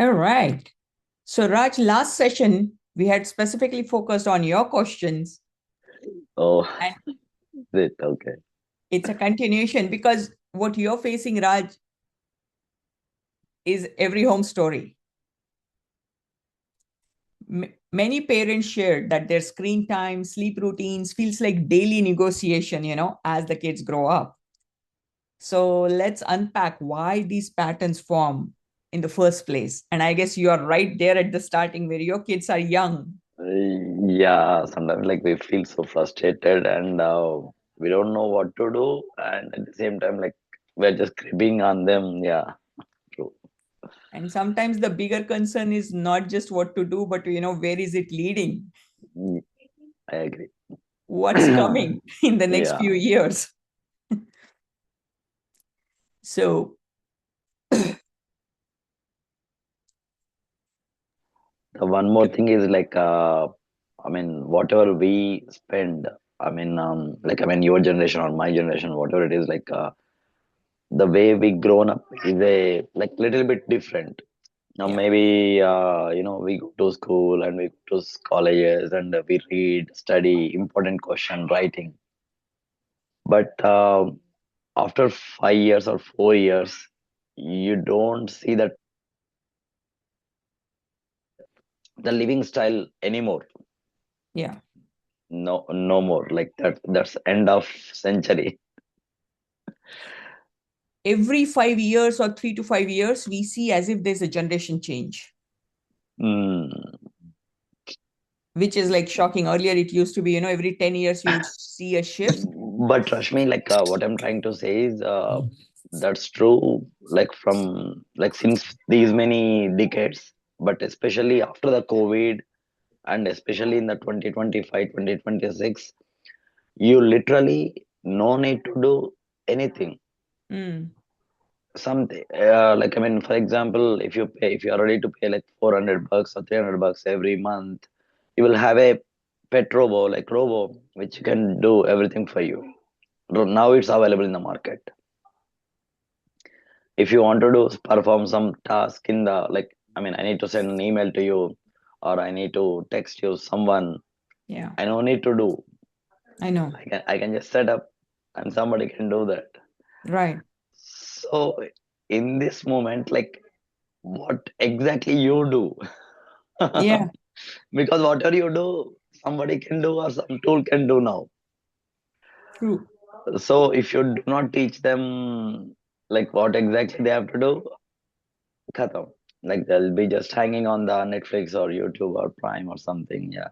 All right. So, Raj, last session, we had specifically focused on your questions, Oh, and it okay. it's a continuation because what you're facing, Raj, is every home story. Many parents share that their screen time, sleep routines feels like daily negotiation, as the kids grow up. So let's unpack why these patterns form in the first place. And I guess you are right there at the starting where your kids are young. Yeah, sometimes like we feel so frustrated and we don't know what to do, and at the same time, like we're just creeping on them. Yeah, true. And sometimes the bigger concern is not just what to do, but where is it leading? Mm, I agree. What's coming in the next Yeah, few years? So, the one more thing is like, I mean, whatever we spend, your generation or my generation, whatever it is, like, the way we grown up is a like little bit different. Now yeah. maybe we go to school and we go to colleges and we read, study important question writing. But after 5 years or 4 years, you don't see that the living style anymore. Yeah. No, no more. Like that. That's end of century. Every 5 years or 3 to 5 years, we see as if there's a generation change, Mm. which is like shocking. Earlier, it used to be, every 10 years you would see a shift. But Rashmi, like what I'm trying to say is that's true. Like from like since these many decades, but especially after the COVID and especially in the 2025, 2026, you literally no need to do anything. Mm, Something like I mean, for example, if you are ready to pay like 400 bucks or 300 bucks every month, you will have a pet robo which can do everything for you. Now it's available in the market. If you want to do perform some task in the like, I mean, I need to send an email to you or I need to text you someone, yeah, I no need to do. I know. I can just set up and somebody can do that. Right. So in this moment, like what exactly you do? Yeah, Because whatever you do, somebody can do or some tool can do now. true. So if you do not teach them like what exactly they have to do, khatam. Like they'll be just hanging on the Netflix or YouTube or Prime or something. Yeah,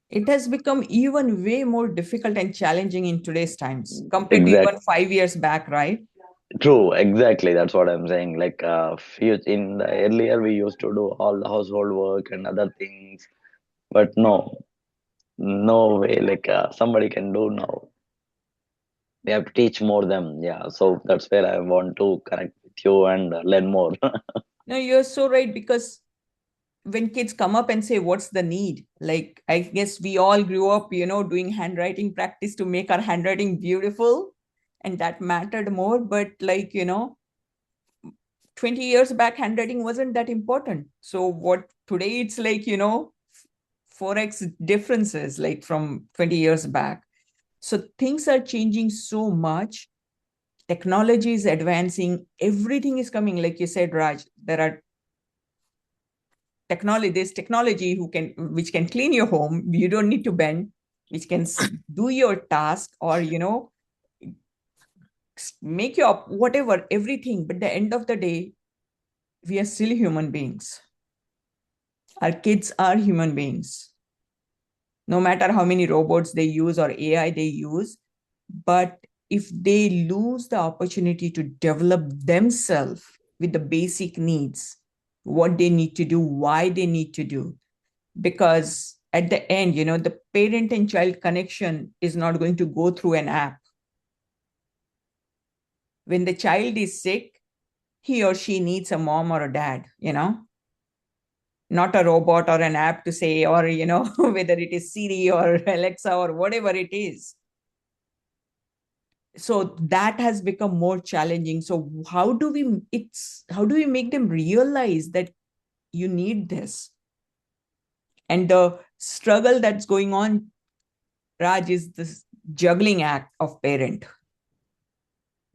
It has become even way more difficult and challenging in today's times compared to exact. even 5 years back, right? True, exactly. That's what I'm saying. Like few in the earlier we used to do all the household work and other things, but no, no way. Like somebody can do now. We have to teach more them. Yeah, so that's where I want to connect with you and learn more. No, you're so right because when kids come up and say, what's the need? Like, I guess we all grew up, doing handwriting practice to make our handwriting beautiful, and that mattered more. But, like, 20 years back, handwriting wasn't that important. So, what today it's like, 4x differences, like from 20 years back. So, things are changing so much. Technology is advancing, everything is coming. Like you said, Raj, there's technology which can clean your home, you don't need to bend, which can do your task, or make your whatever, everything. But the end of the day, we are still human beings. Our kids are human beings, no matter how many robots they use or AI they use. But if they lose the opportunity to develop themselves with the basic needs, what they need to do, why they need to do, because at the end, the parent and child connection is not going to go through an app. When the child is sick, he or she needs a mom or a dad, not a robot or an app to say, or, whether it is Siri or Alexa or whatever it is. So that has become more challenging. So how do we make them realize that you need this. And the struggle that's going on, Raj, is this juggling act of parent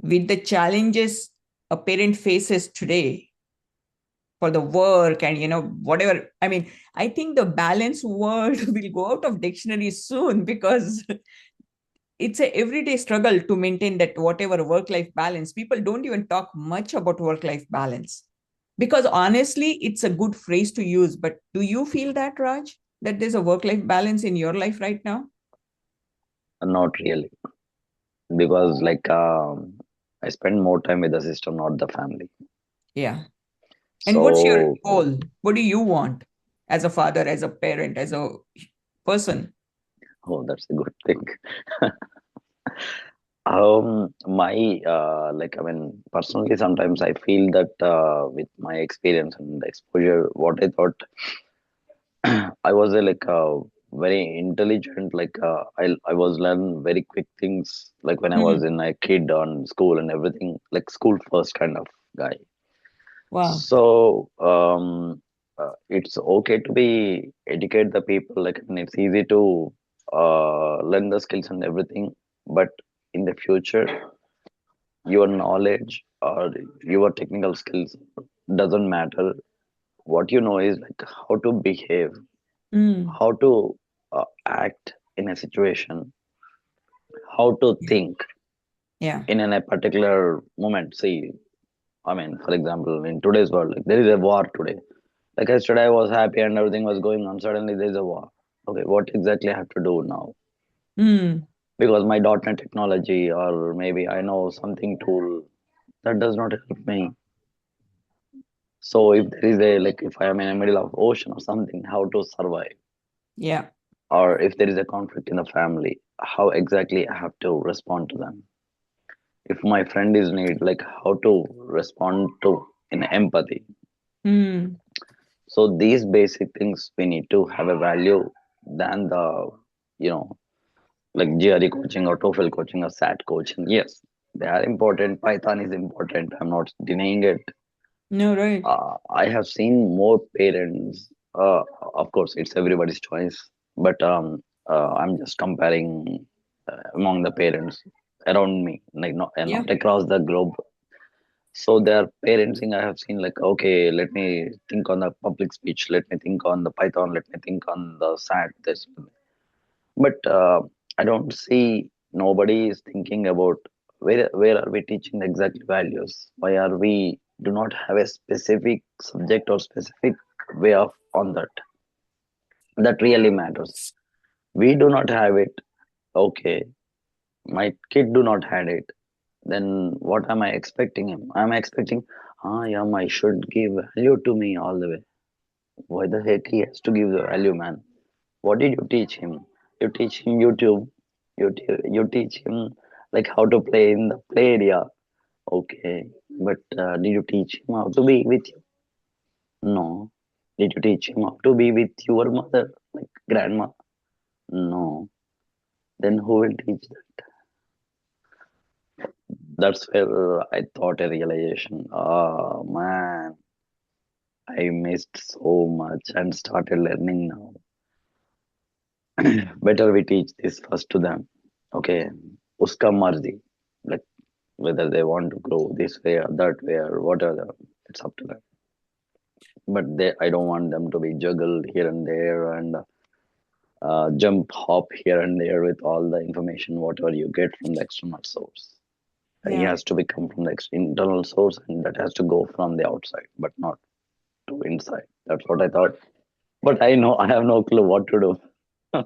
with the challenges a parent faces today for the work and whatever. I mean, I think the balance word will go out of dictionary soon, because it's a everyday struggle to maintain that whatever work life balance. People don't even talk much about work life balance, because honestly it's a good phrase to use. But do you feel that, Raj, that there's a work life balance in your life right now? Not really, because I spend more time with the system, not the family. Yeah. And what's your So, goal? What do you want as a father, as a parent, as a person? oh, that's a good thing. My I mean, personally, sometimes I feel that with my experience and exposure, what I thought, I was a very intelligent. I was learn very quick things. Like when I was Hmm. in a kid on school and everything, like school first kind of guy. Wow. So it's okay to be educate the people. Like, and it's easy to learn the skills and everything. But in the future, your knowledge or your technical skills doesn't matter. What you know is like how to behave, Mm. how to act in a situation, how to Yeah. think Yeah. in a particular moment. See, I mean, for example, in today's world, like there is a war today. Like yesterday, I was happy and everything was going on. Suddenly, there is a war. Okay, what exactly I have to do now? Mm. Because my .NET technology, or maybe I know something tool that does not help me. So if there is a if I am in the middle of ocean or something, how to survive? Yeah. Or if there is a conflict in the family, how exactly I have to respond to them? If my friend is need, like how to respond to in empathy. Mm. So these basic things we need to have a value than the you know like GRE coaching or TOEFL coaching or SAT coaching. Yes, they are important. Python is important. I'm not denying it. No, right. I have seen more parents. Of course, it's everybody's choice, but I'm just comparing among the parents around me, like not and Yeah. not across the globe. So their parenting, I have seen like, okay, let me think on the public speech, let me think on the Python, let me think on the SAT. This, but I don't see nobody is thinking about where are we teaching the exact values? Why are we do not have a specific subject or specific way of on that? That really matters. We do not have it. Okay, my kid do not had it. Then what am I expecting him? I'm expecting, yeah, I should give value to me all the way. Why the heck he has to give the value, man? What did you teach him? You teach him YouTube. You teach him like how to play in the play area. Okay, but did you teach him how to be with you? No. Did you teach him how to be with your mother, like grandma? No. Then who will teach that? That's where I thought a realization. Oh man, I missed so much and started learning now. Better we teach this first to them. Okay, uska marzi. Like whether they want to grow this way or that way or whatever, it's up to them. But I don't want them to be juggled here and there and jump hop here and there with all the information whatever you get from the external source. He Yeah. has to become from the internal source, and that has to go from the outside, but not to inside. That's what I thought. But I know I have no clue what to do. I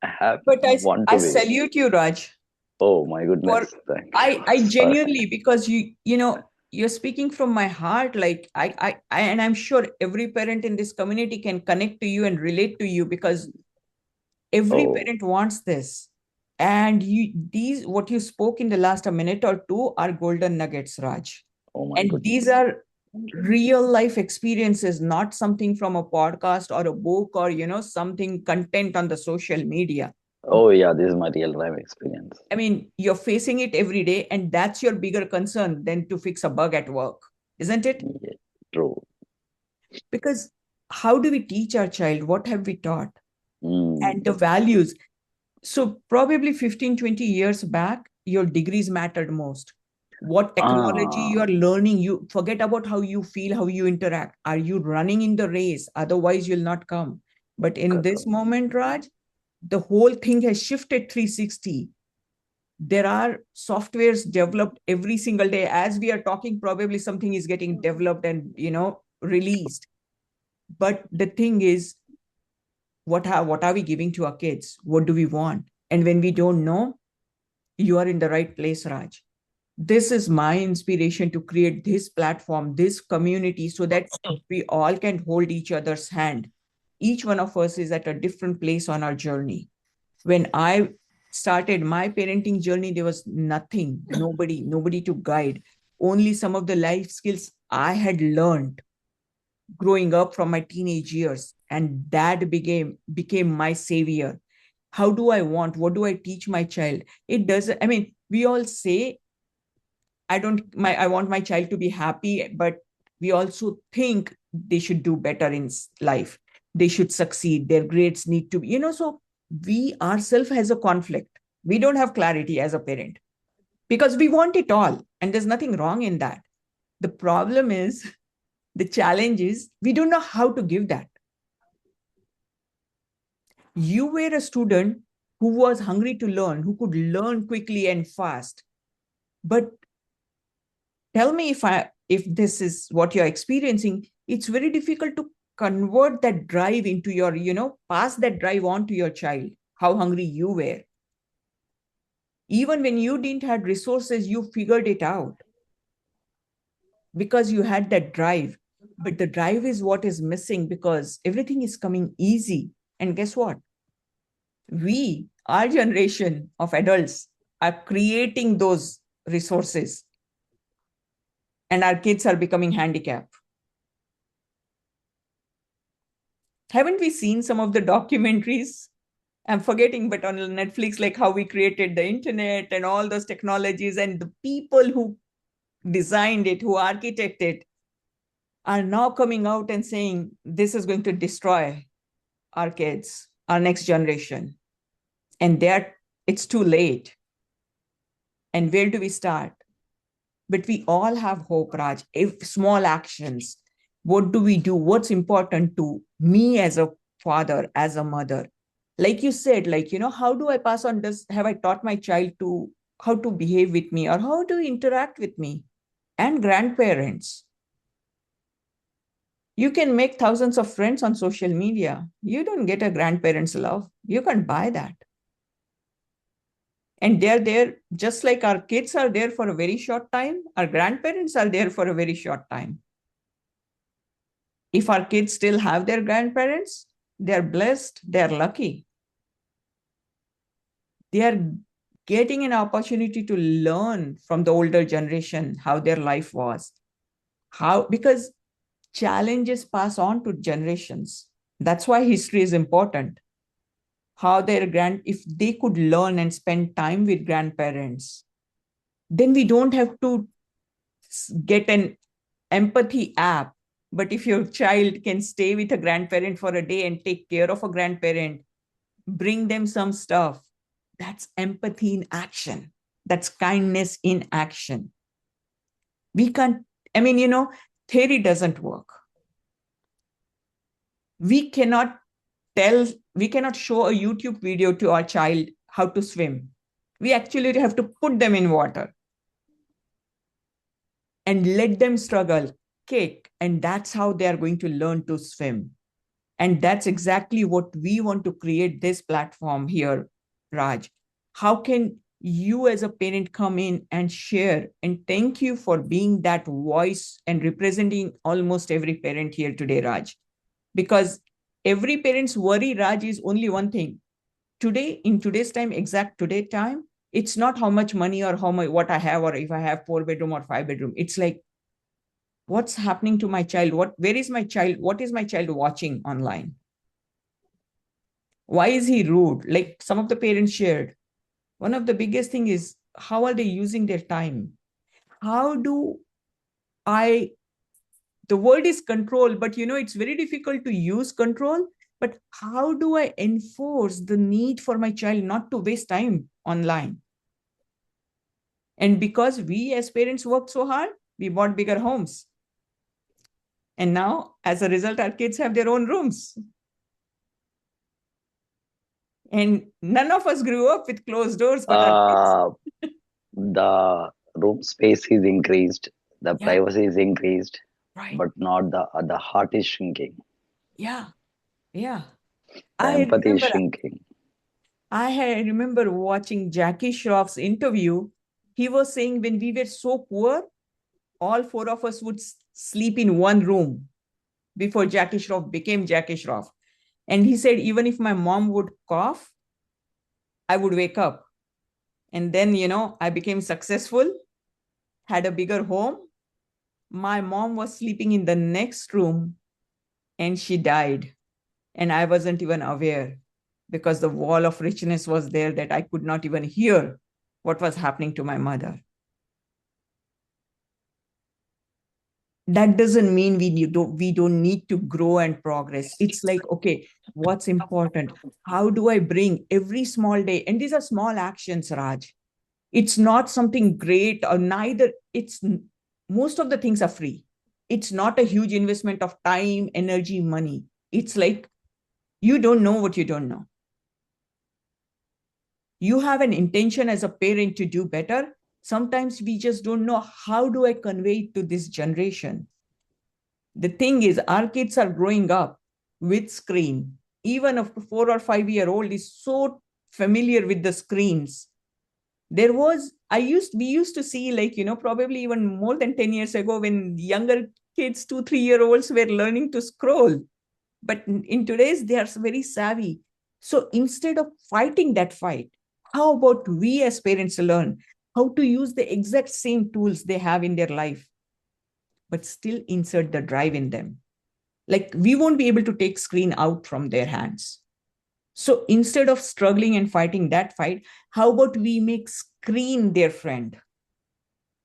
have But want I to be. salute you, Raj, Oh my for goodness, thank I you. Sorry. genuinely, because you're speaking from my heart. Like and I'm sure every parent in this community can connect to you and relate to you, because every Oh, parent wants this. And these what you spoke in the last a minute or two are golden nuggets, Raj. oh my And these goodness. are real life experiences, not something from a podcast or a book or something content on the social media. Oh yeah, this is my real life experience. I mean, you're facing it every day, and that's your bigger concern than to fix a bug at work, isn't it? Yeah, true. Because how do we teach our child? What have we taught? And Mm. the values. So probably 15, 20 years back, your degrees mattered most. What technology you Ah, are learning, you forget about how you feel, how you interact. Are you running in the race? Otherwise, you'll not come. But in this correct. moment, Raj, the whole thing has shifted 360. There are softwares developed every single day. As we are talking, probably something is getting developed and released. But the thing is, what are we giving to our kids? What do we want? And when we don't know, you are in the right place, Raj. This is my inspiration to create this platform, this community, so that we all can hold each other's hand. Each one of us is at a different place on our journey. When I started my parenting journey, there was nothing, nobody to guide. Only some of the life skills I had learned growing up from my teenage years, and that became my savior. How do I want? What do I teach my child? It doesn't. I mean, we all say I want my child to be happy, but we also think they should do better in life. They should succeed. Their grades need to be. So we ourselves has a conflict. We don't have clarity as a parent because we want it all, and there's nothing wrong in that. The problem is, the challenge is, we don't know how to give that. You were a student who was hungry to learn, who could learn quickly and fast. But tell me, if this is what you're experiencing, it's very difficult to convert that drive into your, pass that drive on to your child, how hungry you were. Even when you didn't have resources, you figured it out because you had that drive. But the drive is what is missing because everything is coming easy. And guess what? Our generation of adults, are creating those resources, and our kids are becoming handicapped. Haven't we seen some of the documentaries? I'm forgetting, but on Netflix, like how we created the internet and all those technologies, and the people who designed it, who architected it, are now coming out and saying this is going to destroy our kids, our next generation. And it's too late. And where do we start? But we all have hope, Raj. If small actions, what do we do? What's important to me as a father, as a mother? Like you said, how do I pass on this? Have I taught my child to how to behave with me or how to interact with me? And grandparents. You can make thousands of friends on social media. You don't get a grandparent's love. You can't buy that. And they're there just like our kids are there for a very short time. Our grandparents are there for a very short time. If our kids still have their grandparents, they're blessed, they're lucky. They are getting an opportunity to learn from the older generation how their life was. Because challenges pass on to generations. That's why history is important. If they could learn and spend time with grandparents, then we don't have to get an empathy app. But if your child can stay with a grandparent for a day and take care of a grandparent, bring them some stuff, that's empathy in action. That's kindness in action. We can't, I mean, theory doesn't work. We cannot we cannot show a YouTube video to our child how to swim. We actually have to put them in water and let them struggle, kick, and that's how they are going to learn to swim. And that's exactly what we want to create this platform here, Raj. How can you as a parent come in and share? And thank you for being that voice and representing almost every parent here today, Raj. Because every parent's worry, Raj, is only one thing. Today, in today's time, exact today time, it's not how much money or how much what I have, or if I have 4 bedroom or 5 bedroom. It's like, what's happening to my child? Where is my child? What is my child watching online? Why is he rude? Like some of the parents shared, one of the biggest thing is, how are they using their time? How do I The word is control, but it's very difficult to use control. But how do I enforce the need for my child not to waste time online? And because we as parents worked so hard, we bought bigger homes. And now, as a result, our kids have their own rooms. And none of us grew up with closed doors, but our kids. Uh, the room space is increased, the Yeah, privacy is increased, right. but not the heart is shrinking, Yeah, yeah. the I empathy is remember shrinking. I remember watching Jackie Shroff's interview. He was saying when we were so poor, all four of us would sleep in one room before Jackie Shroff became Jackie Shroff. And he said, even if my mom would cough, I would wake up. And then, I became successful, had a bigger home. My mom was sleeping in the next room and she died. And I wasn't even aware because the wall of richness was there that I could not even hear what was happening to my mother. That doesn't mean we don't need to grow and progress. It's like, okay, what's important? How do I bring every small day? And these are small actions, Raj. It's not something great or neither. It's most of the things are free. It's not a huge investment of time, energy, money. It's like you don't know what you don't know. You have an intention as a parent to do better. Sometimes we just don't know how do I convey it to this generation. The thing is, our kids are growing up with screen. Even a 4 or 5 year old is so familiar with the screens. We used to see, like, probably even more than 10 years ago, when younger kids, 2 3 year olds, were learning to scroll. But in today's, they are very savvy. So instead of fighting that fight, how about we as parents learn how to use the exact same tools they have in their life, but still insert the drive in them? Like, we won't be able to take screen out from their hands. So instead of struggling and fighting that fight, how about we make screen their friend,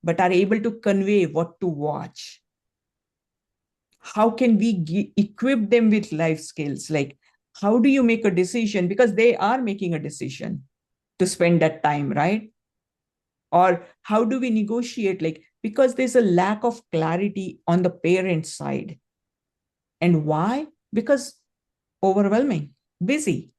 but are able to convey what to watch? How can we equip them with life skills? Like, how do you make a decision? Because they are making a decision to spend that time, right? Or how do we negotiate? Like, because there's a lack of clarity on the parent side. And why? Because overwhelming, busy.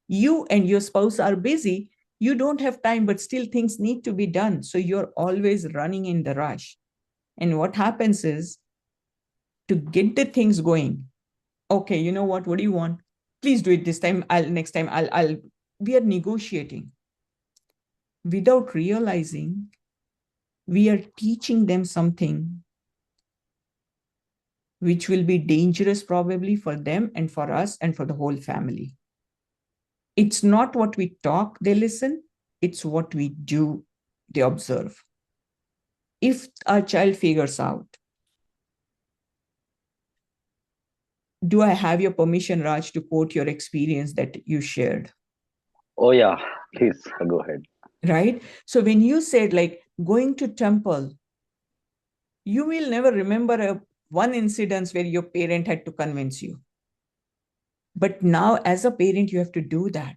You and your spouse are busy. You don't have time, but still things need to be done. So you're always running in the rush. And what happens is, to get the things going, okay, you know what do you want? Please do it this time. Next time I'll we are negotiating without realizing we are teaching them something which will be dangerous probably for them and for us and for the whole family. It's not what we talk they listen, it's what we do they observe. If our child figures out, do I have your permission, Raj, to quote your experience that you shared? Oh yeah, please go ahead. Right? So when you said, like, going to temple, you will never remember one incident where your parent had to convince you. But now, as a parent, you have to do that.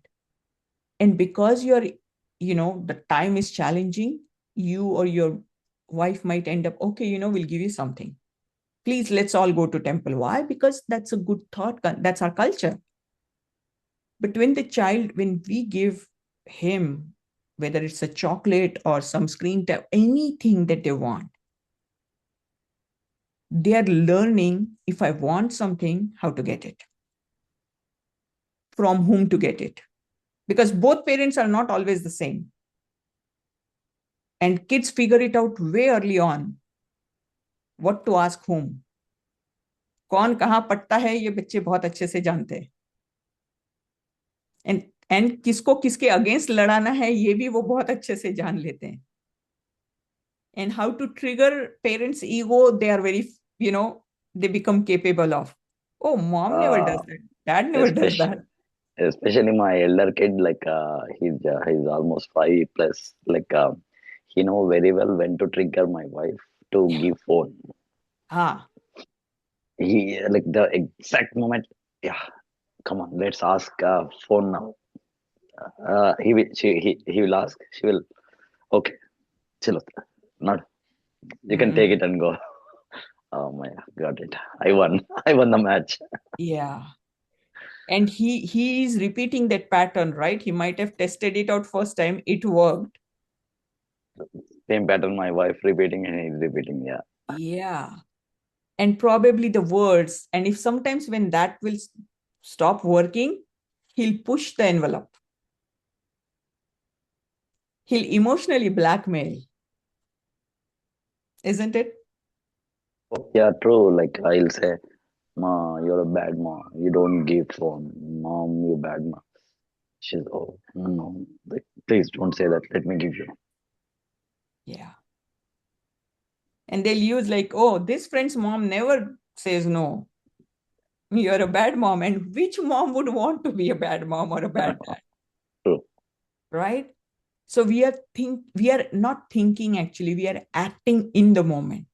And because the time is challenging, you or your wife might end up, okay, we'll give you something. Please, let's all go to temple. Why? Because that's a good thought. That's our culture. But when we give him, whether it's a chocolate or some screen time, anything that they want, they are learning, if I want something, how to get it, from whom to get it. Because both parents are not always the same. And kids figure it out way early on what to ask whom. कौन कहाँ पढ़ता है ये बच्चे बहुत अच्छे से जानते हैं. एंड किसको किसके अगेंस्ट लड़ाना है ये भी वो बहुत अच्छे से जान लेते हैं. And how to trigger parents' ego, they are very, they become capable of. Oh, mom never Uh, does that. Dad never does especially that. especially my elder kid, like he's almost 5 plus. Like he know very well when to trigger my wife to Yeah. give phone. Ah. He like the exact moment. Yeah, come on, let's ask phone now. He will ask. She will. Okay, chilo. Not. You can take it Mm, and go. Oh my, got it. I won. I won the match. yeah. And he is repeating that pattern, right? He might have tested it out first time, it worked. Same pattern. My wife repeating and he's repeating. Yeah. Yeah. And probably the words. And if sometimes when that will stop working, he'll push the envelope. He'll emotionally blackmail, isn't it? Yeah, true. Like I'll say, Ma, you're a bad ma. You don't give phone. Mom, you bad ma. She's, oh, no. Like, please don't say that. Let me give you. Yeah. And they'll use like, oh, this friend's mom never says no. You're a bad mom. And which mom would want to be a bad mom or a bad dad, True. right? So we are not thinking actually, we are acting in the moment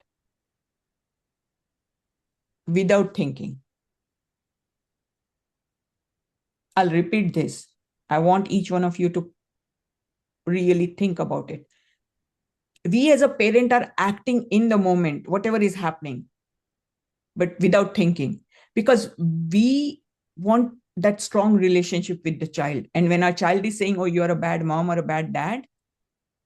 without thinking. I'll repeat this. I want each one of you to really think about it. We as a parent are acting in the moment, whatever is happening, but without thinking, because we want that strong relationship with the child. And when our child is saying, oh, you're a bad mom or a bad dad,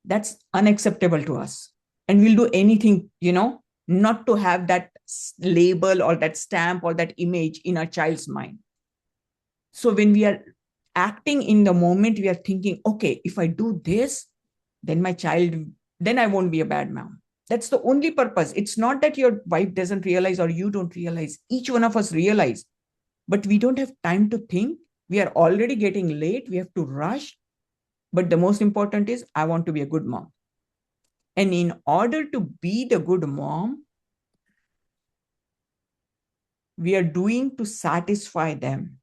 that's unacceptable to us. And we'll do anything, not to have that label or that stamp or that image in our child's mind. So when we are acting in the moment, we are thinking, okay, if I do this, then my child, then I won't be a bad mom. That's the only purpose. It's not that your wife doesn't realize or you don't realize. Each one of us realize, but we don't have time to think. We are already getting late. We have to rush. But the most important is, I want to be a good mom. And in order to be the good mom, we are doing to satisfy them.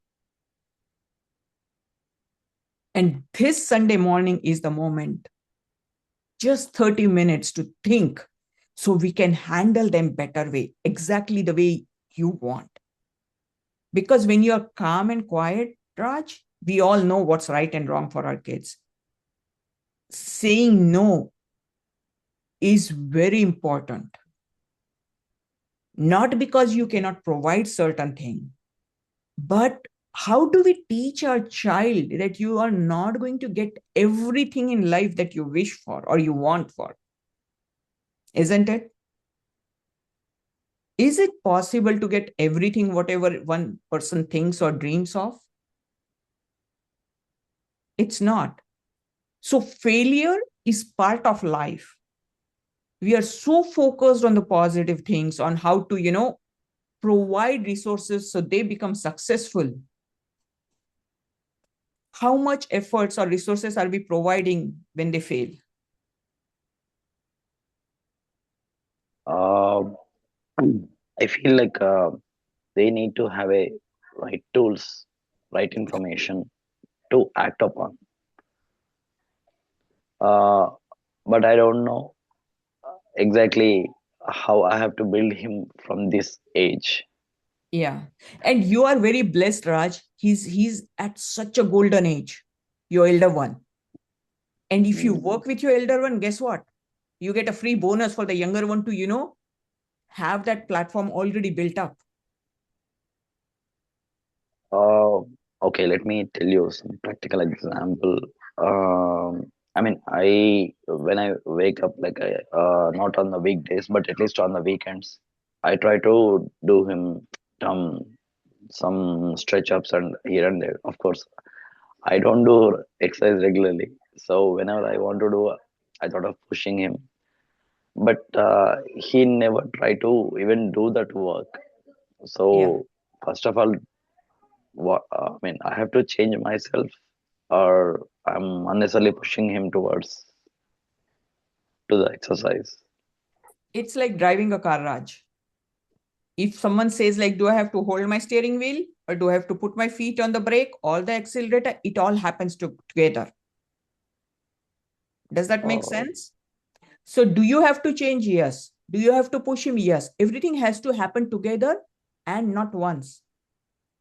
And this Sunday morning is the moment, just 30 minutes to think so we can handle them better way, exactly the way you want. Because when you're calm and quiet, Raj, we all know what's right and wrong for our kids. Saying no is very important. Not because you cannot provide certain thing, but how do we teach our child that you are not going to get everything in life that you wish for or you want for? Isn't it? Is it possible to get everything, whatever one person thinks or dreams of? It's not. So, failure is part of life. We are so focused on the positive things, on how to, provide resources so they become successful. How much efforts or resources are we providing when they fail? Uh, I feel like they need to have a right tools, right information to act upon. Uh, but I don't know exactly how I have to build him from this age. Yeah. And you are very blessed, Raj. He's at such a golden age, your elder one. And if you Mm. work with your elder one, guess what? You get a free bonus for the younger one to, have that platform already built up. Uh, okay, let me tell you some practical example. I mean, I when I wake up, like not on the weekdays, but at least on the weekends, I try to do him some stretch ups and here and there. Of course, I don't do exercise regularly, so whenever I want to do, I thought of pushing him, but he never tried to even do that work. Yeah. So first of all, I mean, I have to change myself, or I'm unnecessarily pushing him towards to the exercise. It's like driving a car, Raj. If someone says, like, do I have to hold my steering wheel or do I have to put my feet on the brake or the accelerator? It all happens together. Does that make Uh, sense? So, do you have to change? Yes. Do you have to push him? Yes. Everything has to happen together and not once,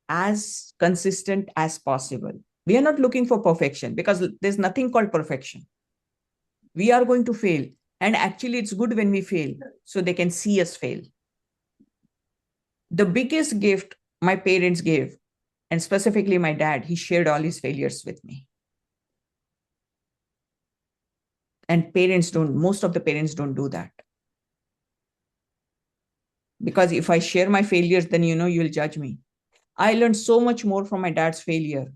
as consistent as possible. We are not looking for perfection because there's nothing called perfection. We are going to fail. And actually, it's good when we fail so they can see us fail. The biggest gift my parents gave, and specifically my dad, he shared all his failures with me. And most of the parents don't do that. Because if I share my failures, then you'll judge me. I learned so much more from my dad's failure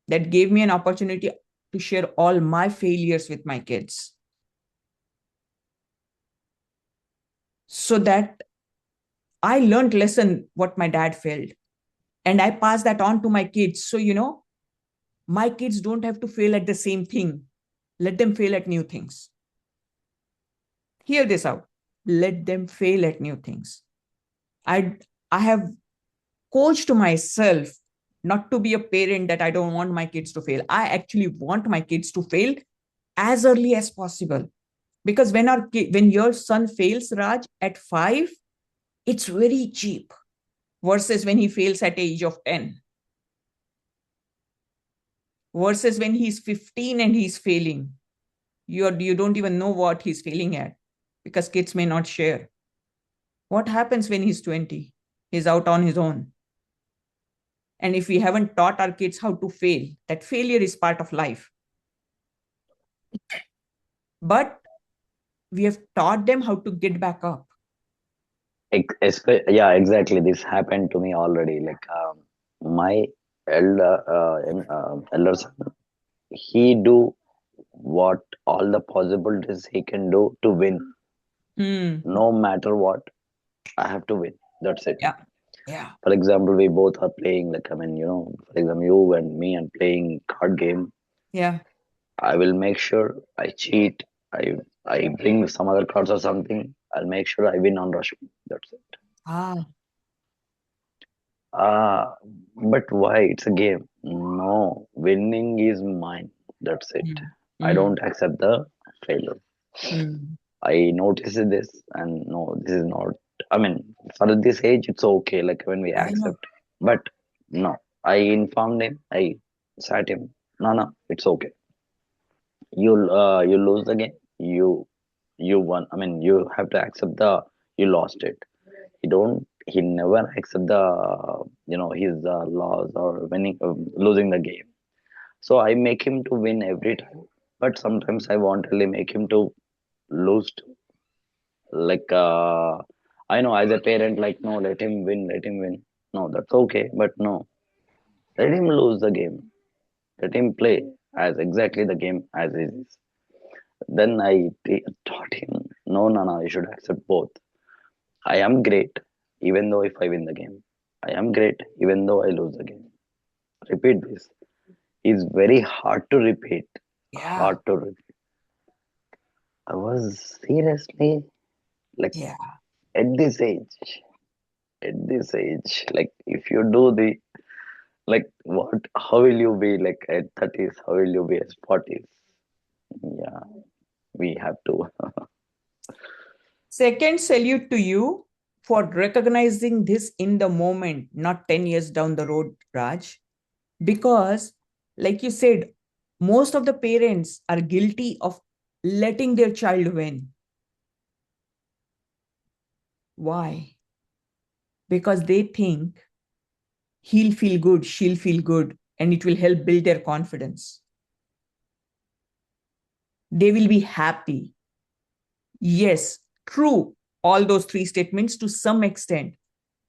that gave me an opportunity to share all my failures with my kids. So that I learned lesson what my dad felt. And I passed that on to my kids. So, my kids don't have to fail at the same thing. Let them fail at new things. Hear this out. Let them fail at new things. I have coached myself not to be a parent that I don't want my kids to fail. I actually want my kids to fail as early as possible. Because when your son fails, Raj, at 5, it's very cheap versus when he fails at age of 10. Versus when he's 15 and he's failing. You don't even know what he's failing at because kids may not share. What happens when he's 20? He's out on his own. And if we haven't taught our kids how to fail, that failure is part of life. But we have taught them how to get back up. Yeah, exactly. This happened to me already. Like my elder son, he do what all the possibilities he can do to win. No matter what, I have to win. That's it. Yeah. Yeah. For example, we both are playing, like, I mean, for example, you and me and playing card game. Yeah. I will make sure I cheat. I bring some other cards or something. I'll make sure I win on Rashmi. That's it. Ah. Uh, but why? It's a game. No, winning is mine. That's it. I Mm. don't accept the failure. Mm. I noticed this, and no, this is not. I mean, for this age, it's okay. Like when we I know. accept, but no, I informed him. I sat him. No, no, it's okay. You lose the game. You won. I mean, you have to accept the you lost it. He never accept the his loss or winning losing the game. So I make him to win every time, but sometimes I want really make him to lose too. Like I know as a parent, like, no, let him win. No, that's okay, but no, let him lose the game. Let him play as exactly the game as it is. Then taught him, no, no, no, you should accept both. I am great, even though if I win the game. I am great, even though I lose the game. Repeat this. It's very hard to repeat. Yeah. Hard to repeat. I was seriously like Yeah. at this age, like if you do the like what? How will you be like at 30s? How will you be at 40s? Yeah, we have to. Second, salute to you for recognizing this in the moment, not 10 years down the road, Raj. Because, like you said, most of the parents are guilty of letting their child win. Why? Because they think he'll feel good, she'll feel good, and it will help build their confidence. They will be happy. Yes, true, all those 3 statements to some extent.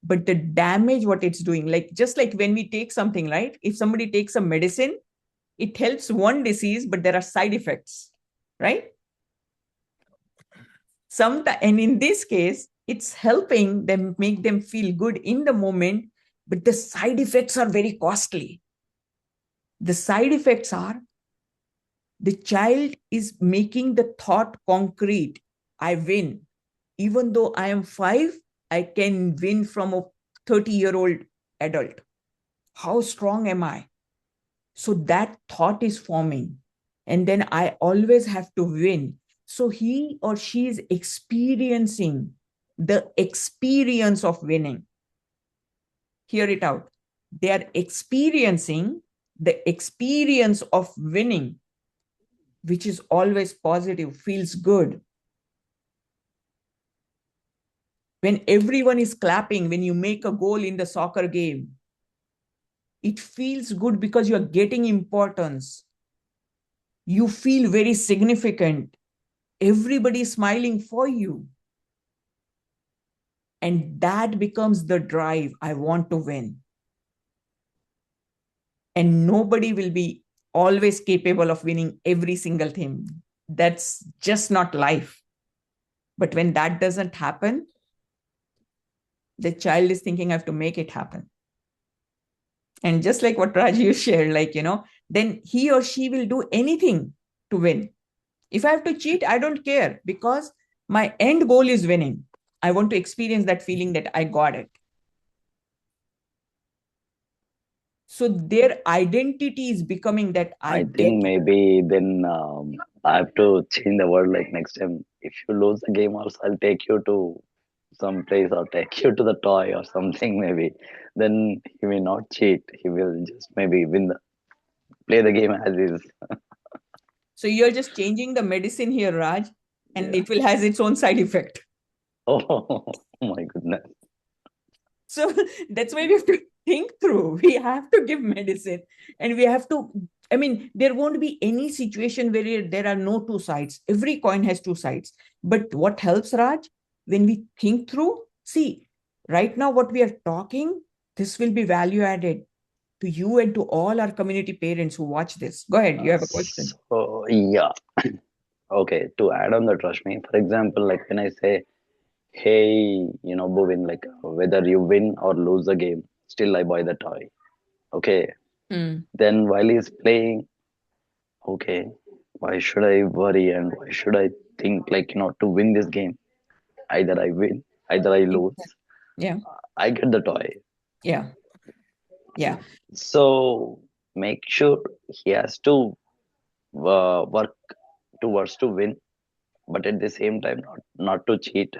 But the damage, what it's doing, like just like when we take something, right? If somebody takes a medicine, it helps one disease, but there are side effects, right? And in this case, it's helping them make them feel good in the moment, but the side effects are very costly. The side effects are the child is making the thought concrete. I win. Even though I am 5, I can win from a 30-year-old adult. How strong am I? So that thought is forming. And then I always have to win. So he or she is experiencing the experience of winning. hear it out. They are experiencing the experience of winning, which is always positive, feels good. When everyone is clapping, when you make a goal in the soccer game, it feels good because you're getting importance. You feel very significant. Everybody is smiling for you. And that becomes the drive. I want to win. And nobody will be always capable of winning every single thing. That's just not life. But when that doesn't happen, the child is thinking, I have to make it happen. And just like what Raju shared, like, then he or she will do anything to win. If I have to cheat, I don't care because my end goal is winning. I want to experience that feeling that I got it. So their identity is becoming that I I get think it. maybe then I have to change the word. Like next time, if you lose the game, also I'll take you to some place or take you to the toy or something. Maybe then he may not cheat. He will just maybe play the game as is. So you're just changing the medicine here, Raj, and Yeah. it will has its own side effect. Oh my goodness. So that's why we have to think through. We have to give medicine and we have to, I mean, there won't be any situation where there are no two sides. Every coin has two sides. But what helps, Raj, when we think through, see, right now, what we are talking, this will be value added to you and to all our community parents who watch this. Go ahead. You have a question. So yeah. Okay. To add on that, Rashmi, for example, like when I say, "Hey, Bhuvin, like whether you win or lose the game, still I buy the toy." Okay. Hmm. Then while he's playing, okay, why should I worry and why should I think like to win this game? Either I win, either I lose. Exactly. Yeah. I get the toy. Yeah. Yeah. So make sure he has to work towards to win, but at the same time not to cheat,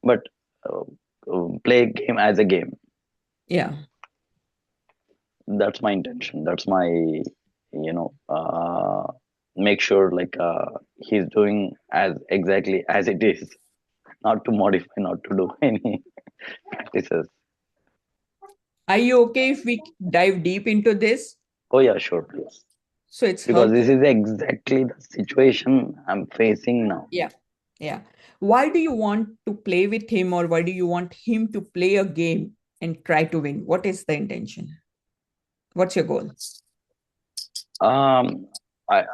but uh, play a game as a game. Yeah. That's my intention. That's my make sure like he's doing as exactly as it is, not to modify, not to do any practices. Are you okay if we dive deep into this? Oh yeah, sure, please. So it's Because this helpful. is exactly the situation I'm facing now. Yeah. Yeah. Why do you want to play with him or why do you want him to play a game and try to win? What is the intention? What's your goal? I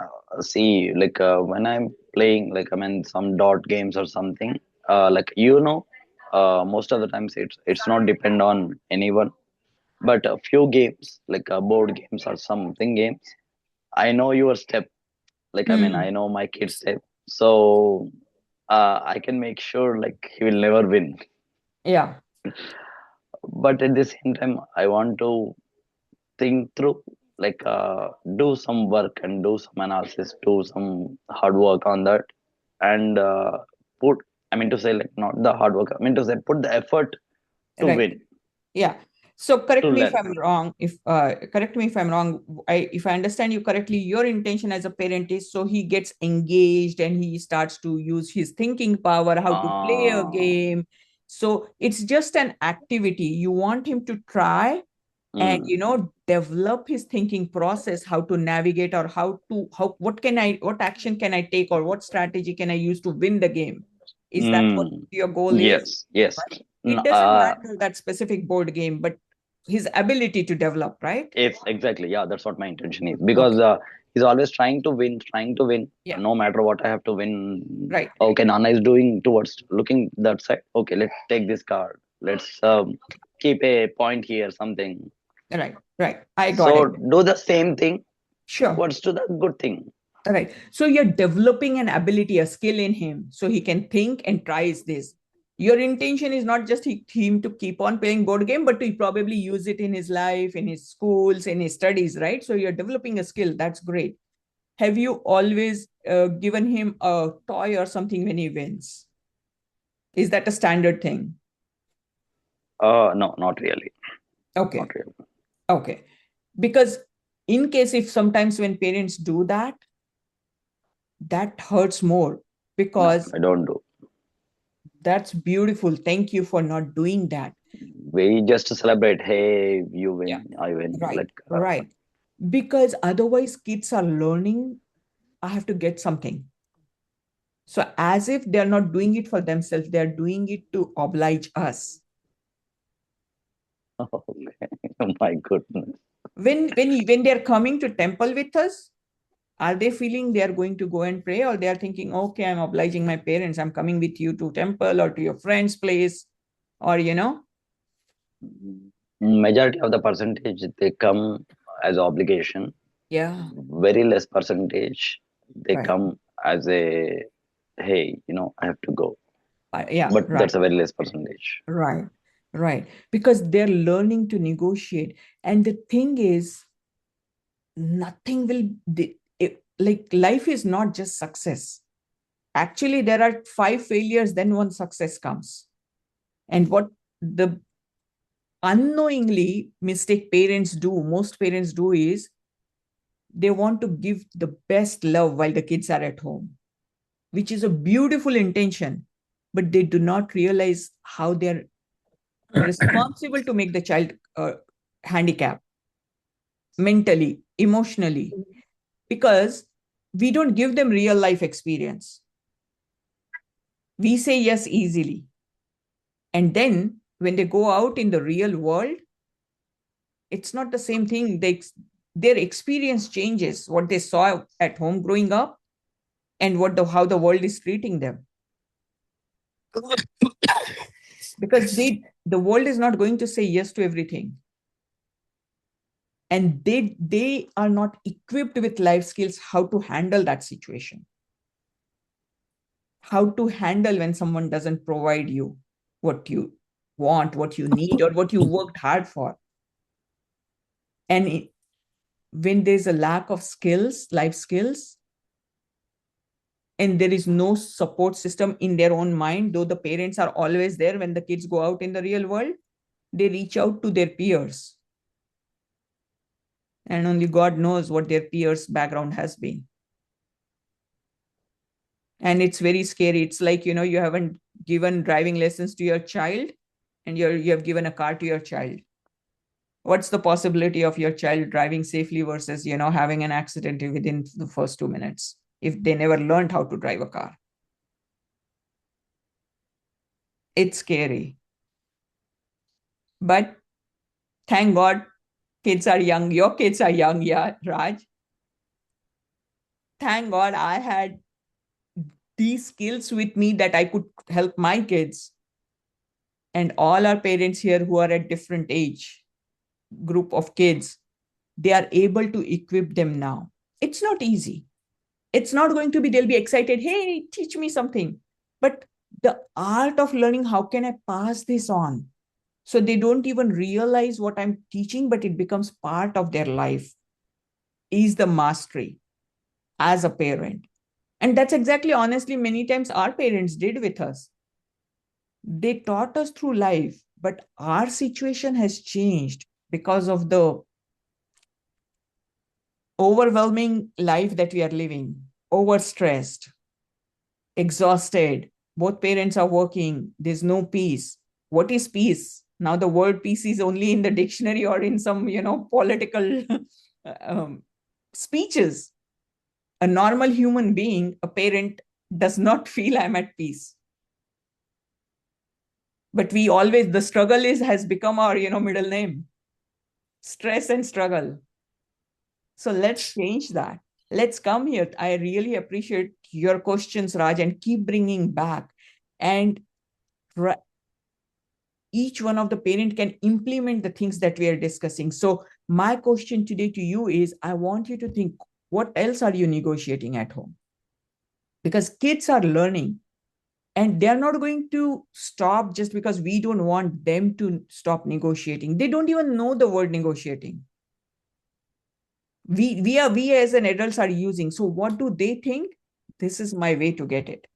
see like when I'm playing like I'm in some dot games or something. Like most of the times it's not depend on anyone, but a few games like board games or something games. I know your step. Like I mean, I Hmm. know my kid's step, so I can make sure like he will never win. Yeah. But at the same time, I want to think through, like do some work and do some analysis, do some hard work on that, and put. I mean to say like not the hard work. I mean to say put the effort to Right. win, Yeah. So to correct me if learn. I'm wrong. If correct me if I'm wrong. If I understand you correctly, your intention as a parent is so he gets engaged and he starts to use his thinking power, how to play a Ah, game. So it's just an activity. You want him to try and mm, develop his thinking process, how to navigate or how what action can I take or what strategy can I use to win the game. Is that what mm. your goal is? Yes, yes. Right? No, It doesn't matter that specific board game, but his ability to develop, right? yes, exactly. Yeah, that's what my intention is. Because Okay. he's always trying to win. Yeah. No matter what I have to win. Right. Okay, Nana is doing towards looking that side. Okay, let's take this card. Let's keep a point here, something. Right. Right. I got So it. do the same thing Sure. towards to the good thing. Right. So you're developing an ability, a skill in him so he can think and tries this. Your intention is not just him to keep on playing board game, but to probably use it in his life, in his schools, in his studies, right? So you're developing a skill. That's great. Have you always given him a toy or something when he wins? Is that a standard thing? No, not really. Okay. Not really. Okay. Because in case if sometimes when parents do that, that hurts more No, because I don't do. that's beautiful. Thank you for not doing that. We just celebrate. Hey, you Yeah. win, I win. Right. Like, Right. Because otherwise kids are learning, I have to get something. So as if they're not doing it for themselves, they're doing it to oblige us. okay. Oh my goodness. When they're coming to temple with us, are they feeling they are going to go and pray, or they are thinking, okay, I'm obliging my parents, I'm coming with you to temple or to your friend's place, or Majority of the percentage they come as obligation. yeah, Very less percentage they right, come as a hey, I have to go. yeah, But right, that's a very less percentage. right, right, because they're learning to negotiate. And the thing is, nothing will like life is not just success. Actually, there are five failures, then one success comes. And what the unknowingly mistake parents do, most parents do, is they want to give the best love while the kids are at home, which is a beautiful intention, but they do not realize how they're responsible to make the child handicapped mentally, emotionally, because we don't give them real life experience. We say yes easily. And then when they go out in the real world, it's not the same thing. Their experience changes what they saw at home growing up and how the world is treating them, because the world is not going to say yes to everything, and they are not equipped with life skills how to handle that situation, how to handle when someone doesn't provide you what you want, what you need, or what you worked hard for. And when there's a lack of skills, life skills, and there is no support system in their own mind, though the parents are always there when the kids go out in the real world, they reach out to their peers, and only God knows what their peers background has been. And it's very scary. It's like, you haven't given driving lessons to your child, and you have given a car to your child. What's the possibility of your child driving safely versus having an accident within the first 2 minutes if they never learned how to drive a car? It's scary. But thank God kids are young. Your kids are young, yeah, Raj. Thank God I had these skills with me that I could help my kids and all our parents here who are at different age group of kids. They are able to equip them now. It's not easy. It's not going to be, they'll be excited, hey, teach me something. But the art of learning, how can I pass this on? So they don't even realize what I'm teaching, but it becomes part of their life, is the mastery as a parent. And that's exactly, honestly, many times our parents did with us. They taught us through life, but our situation has changed because of the overwhelming life that we are living, overstressed, exhausted. Both parents are working. There's no peace. What is peace? Now the word peace is only in the dictionary or in some, political um, speeches. A normal human being, a parent, does not feel I'm at peace. But we always, the struggle has become our, middle name. Stress and struggle. So let's change that. Let's come here. I really appreciate your questions, Raj, and keep bringing back. And each one of the parent can implement the things that we are discussing. So my question today to you is, I want you to think, what else are you negotiating at home? Because kids are learning, and they're not going to stop just because we don't want them to stop negotiating. They don't even know the word negotiating. We as an adults are using. So what do they think? This is my way to get it.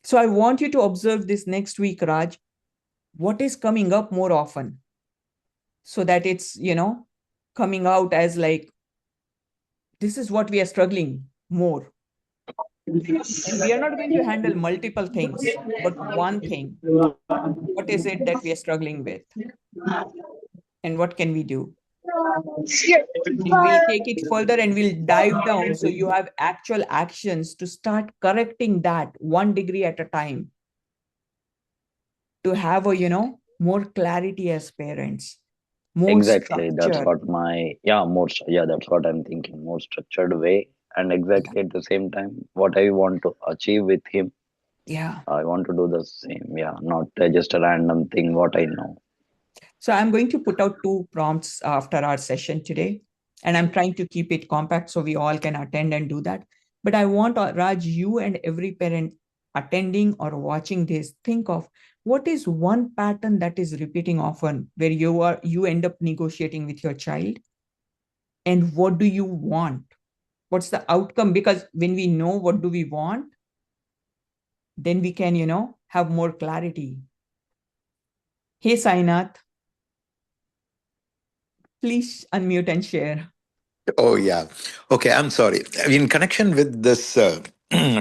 So I want you to observe this next week, Raj. what is coming up more often, so that it's, coming out as like, this is what we are struggling more. And we are not going to handle multiple things, but one thing. What is it that we are struggling with? And what can we do? And we'll take it further and we'll dive down. So you have actual actions to start correcting that 1 degree at a time, to have a, more clarity as parents, more Exactly. That's structure. what that's what I'm thinking. More structured way. And Yeah. exactly at the same time, what I want to achieve with him, Yeah. I want to do the same. Yeah, not just a random thing, what I know. So I'm going to put out 2 prompts after our session today, and I'm trying to keep it compact so we all can attend and do that. But I want, Raj, you and every parent attending or watching this, think of what is one pattern that is repeating often where you end up negotiating with your child, and what do you want? What's the outcome? Because when we know what do we want, then we can, have more clarity. Hey, Sainath, please unmute and share. Oh, yeah. Okay, I'm sorry. In connection with this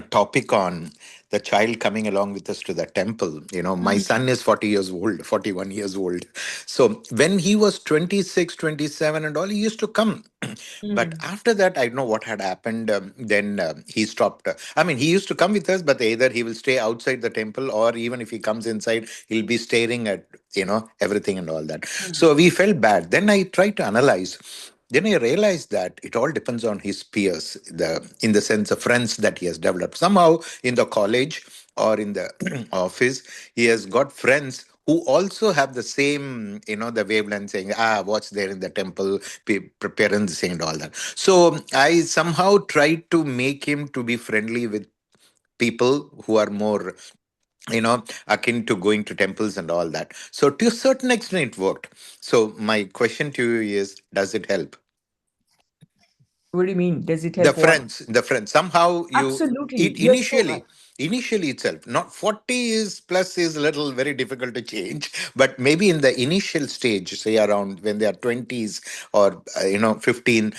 topic on the child coming along with us to the temple, my son is 40 years old, 41 years old. So when he was 26, 27, and all, he used to come. But Mm. after that, I don't know what had happened. Then he stopped. I mean, he used to come with us, but either he will stay outside the temple, or even if he comes inside, he'll be staring at, everything and all that. Mm. So we felt bad. Then I tried to analyze. Then I realized that it all depends on his peers, in the sense of friends that he has developed. Somehow in the college or in the office, he has got friends who also have the same, the wavelength, saying, what's there in the temple, parents saying and all that. So I somehow tried to make him to be friendly with people who are more, akin to going to temples and all that. So to a certain extent, it worked. So my question to you is, does it help? What do you mean? Does it the help what? friends the friends somehow you Absolutely. it You're so right. initially itself, not 40 is plus is a little very difficult to change, but maybe in the initial stage, say around when they are 20s or 15,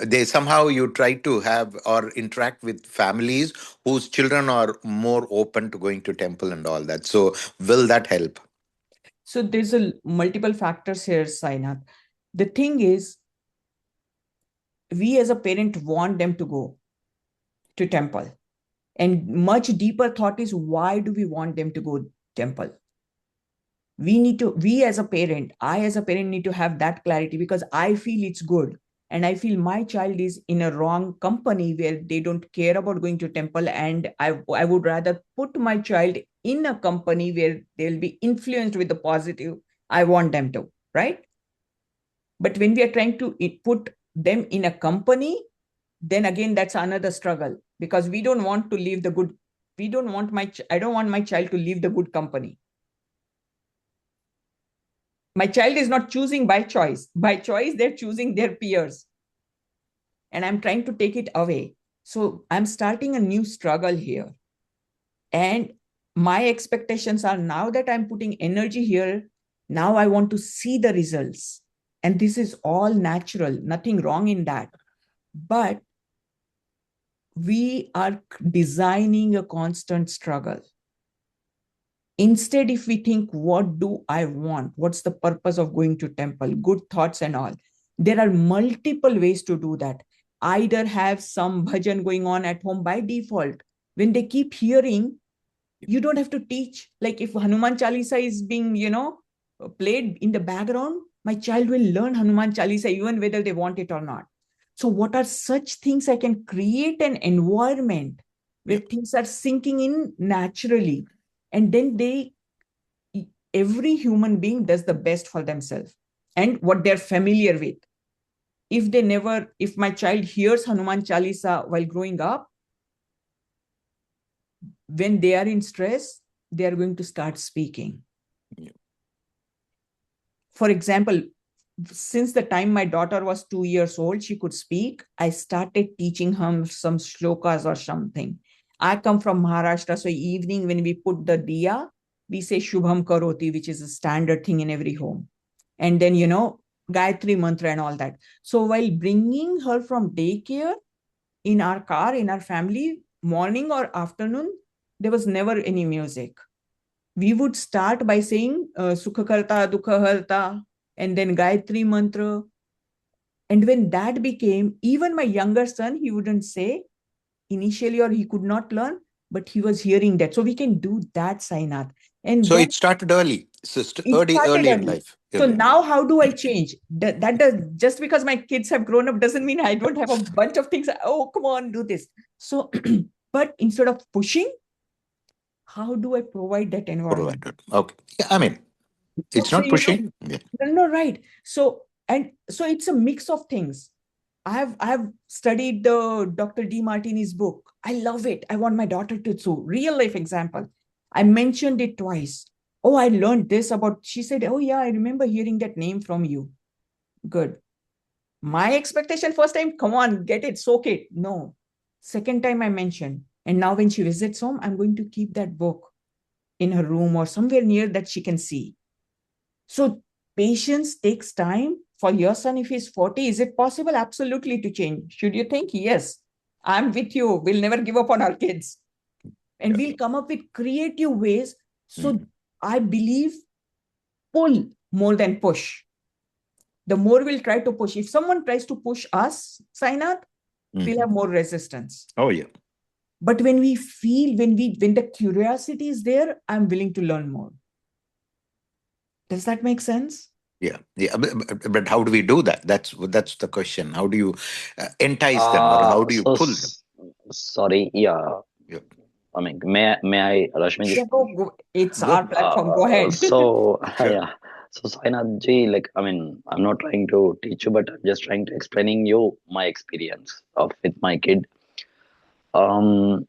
they somehow you try to have or interact with families whose children are more open to going to temple and all that. So will that help? So there's a multiple factors here, Sainath. The thing is, we as a parent want them to go to temple. And much deeper thought is, why do we want them to go temple? We as a parent, I as a parent need to have that clarity, because I feel it's good. And I feel my child is in a wrong company where they don't care about going to temple. And I would rather put my child in a company where they'll be influenced with the positive. I want them to, right? But when we are trying to put them in a company, then again, that's another struggle, because we don't want to leave the good. We don't want I don't want my child to leave the good company. My child is not choosing by choice. By choice, they're choosing their peers. And I'm trying to take it away. So I'm starting a new struggle here. And my expectations are, now that I'm putting energy here, now I want to see the results. And this is all natural, nothing wrong in that. But we are designing a constant struggle. Instead, if we think, what do I want? What's the purpose of going to temple? Good thoughts and all. There are multiple ways to do that. Either have some bhajan going on at home by default. When they keep hearing, you don't have to teach. Like if Hanuman Chalisa is being, played in the background, my child will learn Hanuman Chalisa even whether they want it or not. So what are such things I can create an environment where Yeah. things are sinking in naturally, and then every human being does the best for themselves and what they're familiar with. If my child hears Hanuman Chalisa while growing up, when they are in stress, they are going to start speaking. Yeah. For example, since the time my daughter was 2 years old, she could speak. I started teaching her some shlokas or something. I come from Maharashtra, so evening when we put the diya, we say Shubham Karoti, which is a standard thing in every home. And then, Gayatri Mantra and all that. So while bringing her from daycare in our car, in our family, morning or afternoon, there was never any music. We would start by saying Sukha Karta, Dukha Harta, and then Gayatri Mantra. And when that became, even my younger son, he wouldn't say initially or he could not learn, but he was hearing that. So we can do that, Sainath. And So then it started early, it started early in early. life. So Early. now how do I change? That does, just because my kids have grown up doesn't mean I don't have a bunch of things. Oh, come on, do this. So, but instead of pushing, how do I provide that environment? Provided. Okay. Yeah, I mean, it's So, not pushing. Yeah. no, right. So, and so it's a mix of things. I have studied the Dr. D. Martini's book. I love it. I want my daughter to too. Real life example. I mentioned it twice. Oh, I learned this about. She said, "Oh yeah, I remember hearing that name from you." Good. My expectation first time, come on, get it, soak it. No. Second time I mentioned, and now when she visits home, I'm going to keep that book in her room or somewhere near that she can see. So patience takes time. For your son, if he's 40, is it possible? Absolutely to change. Should you think? Yes. I'm with you. We'll never give up on our kids. And Yeah. we'll come up with creative ways. So Mhm. I believe pull more than push. The more we'll try to push. If someone tries to push us, Sainath, we'll Mhm. have more resistance. Oh, yeah. But when we feel, when the curiosity is there, I'm willing to learn more. Does that make sense? Yeah. Yeah. But how do we do that? That's the question. How do you entice them, or how Uh, do you so pull them? s- Sorry, yeah. Yeah. I mean, may I, Rashmi ji? Yeah, go. It's our Go. platform. Go ahead. So Sure. yeah. So Sainath ji, like I mean, I'm not trying to teach you, but I'm just trying to explaining you my experience of with my kid. Um,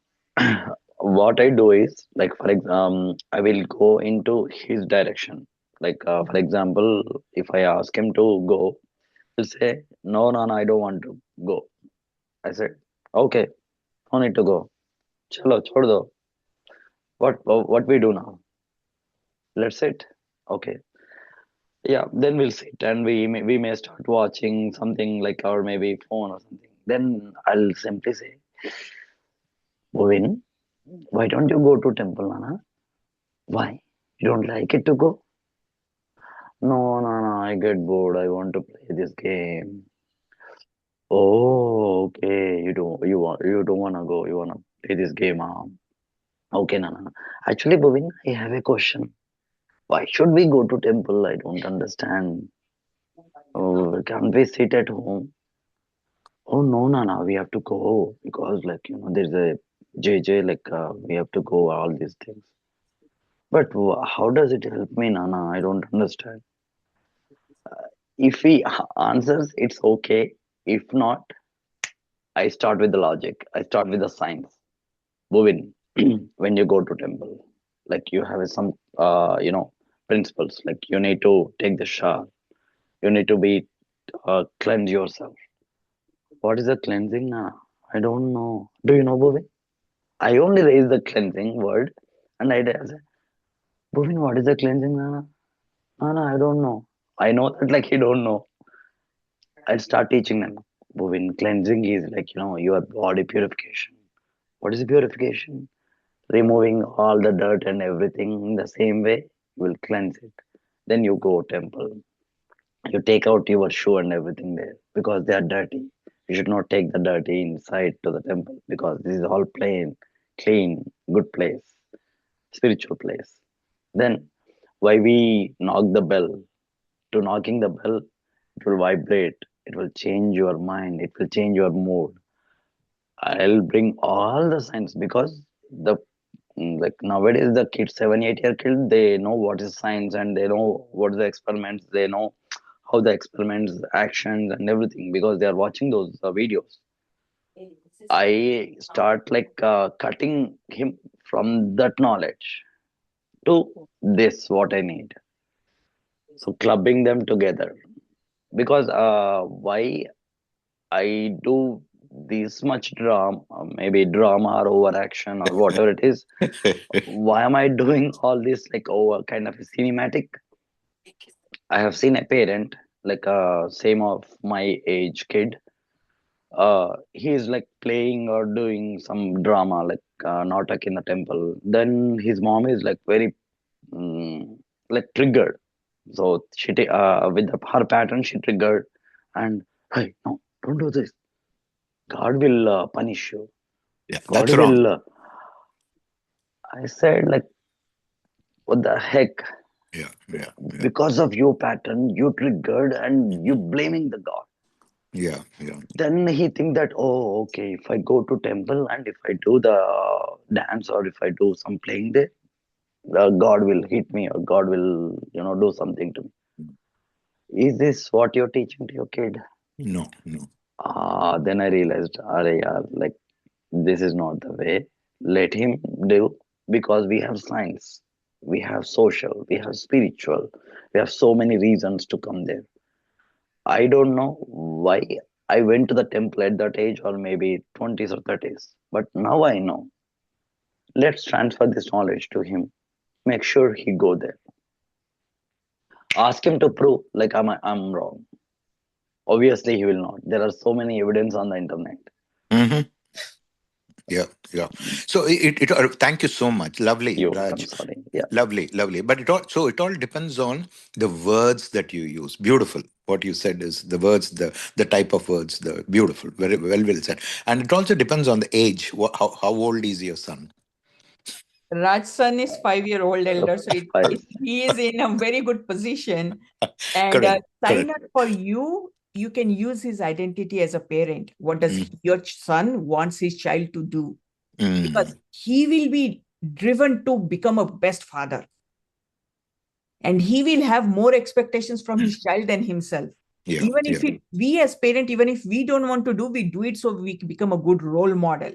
what I do is like for example, I will go into his direction. Like for example, if I ask him to go, he'll say, "No, no, no, I don't want to go." I said, "Okay, no need to go. Chalo, chhod do. What we do now? Let's sit. Okay, yeah. Then we'll sit and we may start watching something like or maybe phone or something. Then I'll simply say, Bovin, why don't you go to temple, Nana? Why? You don't like it to go? No, no, no, I get bored. I want to play this game. Oh, okay. You don't wanna go. You wanna play this game, huh? Okay, Nana. Actually, Bovin, I have a question. Why should we go to temple? I don't understand. Oh, can't we sit at home? Oh no, Nana, we have to go because there's a JJ we have to go all these things. But how does it help me, Nana? I don't understand. If he answers, it's okay. If not, I start with the logic. I start with the science. Bovin, when you go to temple, like you have some, principles. Like you need to take the shower. You need to be cleanse yourself. What is the cleansing? I don't know. Do you know, Bovin? I only raise the cleansing word, and I say, Bovin, what is the cleansing, Nana? Nana, I don't know. I know that like you don't know. I'd start teaching them. Bovin, cleansing is your body purification. What is purification? Removing all the dirt and everything in the same way, you will cleanse it. Then you go temple. You take out your shoe and everything there because they are dirty. You should not take the dirty inside to the temple because this is all plain, clean, good place, spiritual place. Then why we knock the bell? To knocking the bell, it will vibrate. It will change your mind. It will change your mood. I'll bring all the science because the like nowadays the kids 7 8 year kid they know what is science and they know what is the experiments. They know how the experiments, actions, and everything because they are watching those videos. I start cutting him from that knowledge to this what I need. So clubbing them together because why I do this much drama, maybe drama or overaction or whatever it is. Why am I doing all this like over kind of a cinematic? I have seen a parent like same of my age kid. He is like playing or doing some drama like Nautak in the temple. Then his mom is like very like triggered. So with her pattern she triggered, and hey, no, don't do this. God will punish you. Yeah, God that's wrong. will. I said like, what the heck? Yeah, yeah, yeah, Because of your pattern, you triggered and you blaming the God. yeah, yeah. Then he think that, oh, okay, if I go to temple and if I do the dance or if I do some playing there, God will hit me or God will, do something to me. Is this what you're teaching to your kid? No, no. Then I realized, like this is not the way. Let him do, because we have science, we have social, we have spiritual, we have so many reasons to come there. I don't know why I went to the temple at that age, or maybe 20s or 30s. But now I know. Let's transfer this knowledge to him. Make sure he go there. Ask him to prove like I'm wrong. Obviously he will not. There are so many evidence on the internet. Hmm. Yeah, yeah. So thank you so much. Lovely, You Raj. I'm sorry. Yeah. Lovely, lovely. But it all depends on the words that you use. Beautiful. What you said is the words, the type of words, the beautiful. Very well said. And it also depends on the age. How old is your son? Raj's son is 5-year-old elder, so Five. he is in a very good position. And Correct, sign correct. up for you, you can use his identity as a parent. What does Mm, your son wants his child to do? Because mm, he will be driven to become a best father. And he will have more expectations from his child than himself. yeah, Even yeah. if we as parent, even if we don't want to do, we do it so we become a good role model.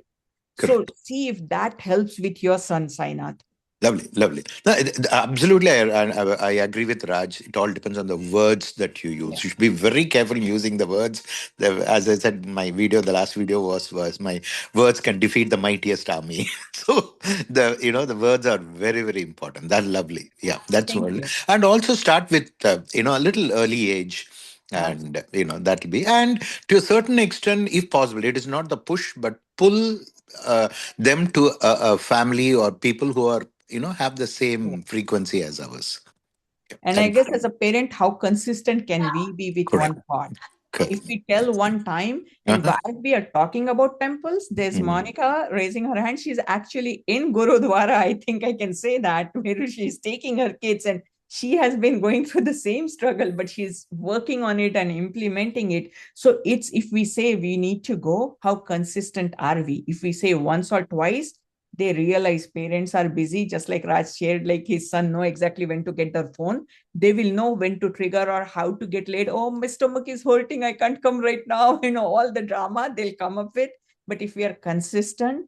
So Correct. see if that helps with your son, Sainath. Lovely, lovely. No, absolutely, I agree with Raj. It all depends on the words that you Yeah. use. You should be very careful using the words. As I said, the last video was my words can defeat the mightiest army. So the words are very very important. That's lovely. Yeah, that's Thank one. you. And also start with a little early age, Absolutely. and that'll be, and to a certain extent, if possible, it is not the push but pull uh, them to a family or people who are have the same frequency as ours. Yeah, And I that, guess as a parent, how consistent can we be with correct, one thought? correct. If we tell one time, and Uh-huh. while we are talking about temples, there's Mm. Monica raising her hand. She's actually in Gurudwara. I think I can say that, where she's taking her kids, and she has been going through the same struggle, but she's working on it and implementing it. So it's, if we say we need to go, how consistent are we? If we say once or twice, they realize parents are busy, just like Raj shared, like his son know exactly when to get their phone. They will know when to trigger or how to get late. Oh, my stomach is hurting, I can't come right now. All the drama they'll come up with. But if we are consistent,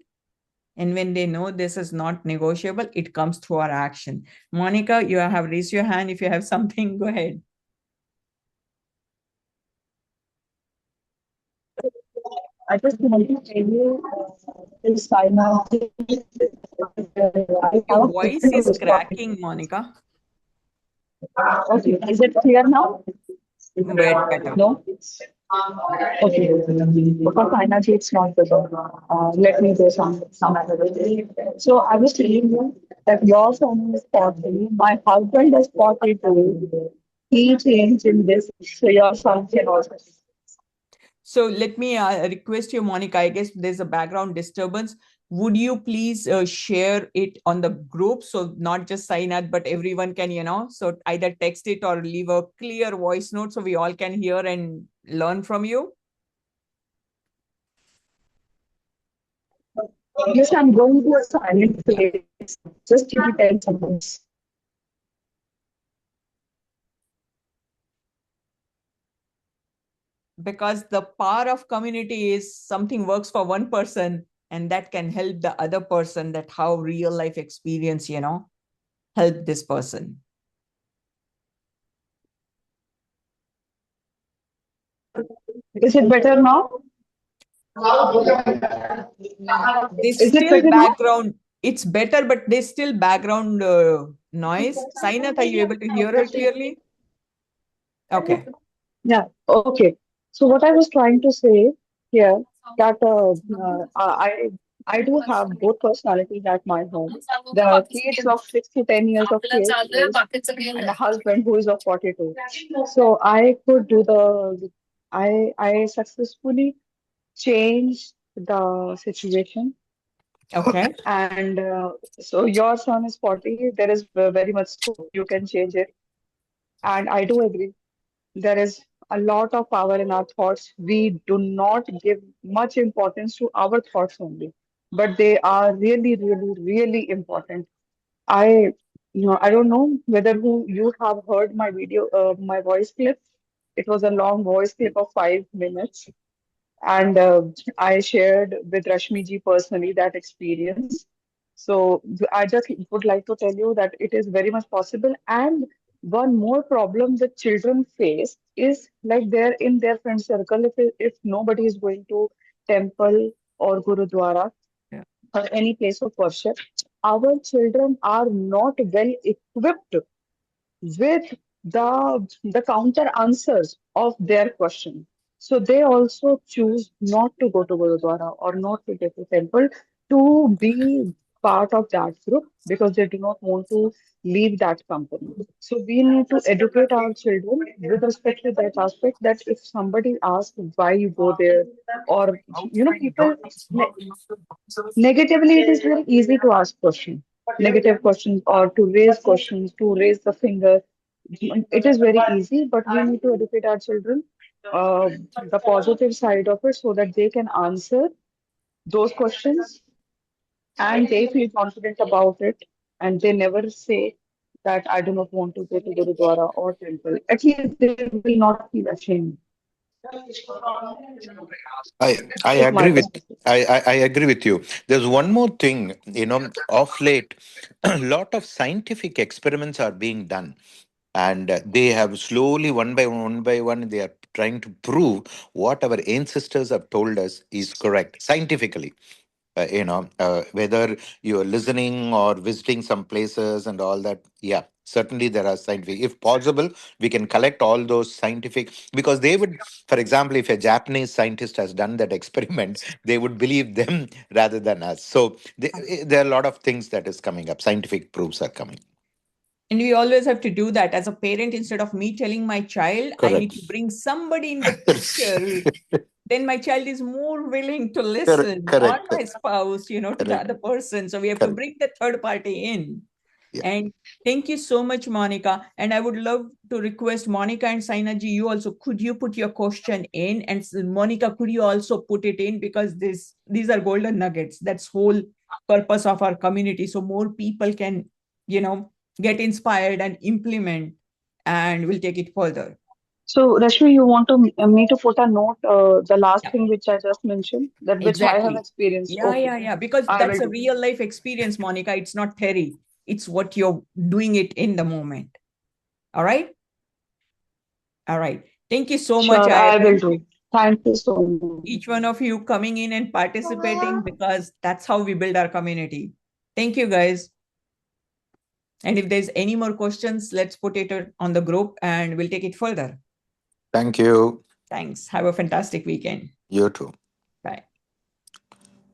and when they know this is not negotiable, it comes through our action. Monica, you have raised your hand. If you have something, go ahead. I just want to tell you this time I Your have voice is different cracking, Monica. Okay, is it clear now? Better. No? Okay. Because financially it's not good. Let me do some other way. So I was telling you that your son is 40, my husband is 42. He changed in this, so your son can also. So let me request you, Monica. I guess there's a background disturbance. Would you please share it on the group, so not just Sainath, but everyone can, so either text it or leave a clear voice note so we all can hear and learn from you? Yes, I'm going to a silent place. Just give me 10 seconds. Because the power of community is something works for one person, and that can help the other person, that how real life experience, help this person. Is it better now? There's Is it still better now? background. It's better, but there's still background noise. Sainath, are you able to hear her clearly? Okay. Yeah, okay. So what I was trying to say here that I do have both personalities at my home. The kids of 6 to 10 years of age and a husband who is of 42. So I could do I successfully changed the situation. Okay. And so your son is 40. There is very much scope. You can change it. And I do agree. There is a lot of power in our thoughts. We do not give much importance to our thoughts only, but they are really, really, really important. I, I don't know whether you have heard my video, my voice clip. It was a long voice clip of 5 minutes, and I shared with Rashmi ji personally that experience. So I just would like to tell you that it is very much possible. And one more problem that children face is like they're in their friend circle. If nobody is going to temple or gurudwara Yeah. or any place of worship, our children are not well equipped with the counter answers of their question. So they also choose not to go to Gurudwara or not to go to temple to be part of that group because they do not want to leave that company. So we need to educate our children with respect to that aspect that if somebody asks why you go there or people negatively, it is very easy to ask questions, negative questions, or to raise the finger. It is very easy, but we need to educate our children the positive side of it so that they can answer those questions and they feel confident about it and they never say that I do not want to go to Gurudwara or temple. At least they will not feel ashamed. I Is my agree with perspective. I agree with you. There's one more thing, of late, a lot of scientific experiments are being done, and they have slowly, one by one, they are trying to prove what our ancestors have told us is correct scientifically. Whether you're listening or visiting some places and all that, yeah, certainly there are scientific, if possible we can collect all those scientific, because they would, for example, if a Japanese scientist has done that experiment, they would believe them rather than us. So there are a lot of things that is coming up, scientific proofs are coming. And we always have to do that as a parent. Instead of me telling my child, I need Correct. to bring somebody in the picture. Then my child is more willing to Correct, listen, or correct, my spouse, to the correct, other person. So we have to correct. bring the third party in. Yeah. And thank you so much, Monica. And I would love to request Monica and Sainaji, you also, could you put your question in? And Monica, could you also put it in? Because these are golden nuggets. That's whole purpose of our community. So more people can, get inspired and implement, and we'll take it further. So, Rashmi, you want me to put a note, the last Yeah, thing which I just mentioned, that which I have exactly. experienced. Yeah, Okay, yeah, yeah. Because I will that's a do. real life experience, Monica. It's not theory. It's what you're doing it in the moment. All right. All right. Thank you so much. Sure, I I will appreciate do. Thank you so much. each one of you coming in and participating, because that's how we build our community. Thank you, guys. And if there's any more questions, let's put it on the group and we'll take it further. Thank you. Thanks. Have a fantastic weekend. You too.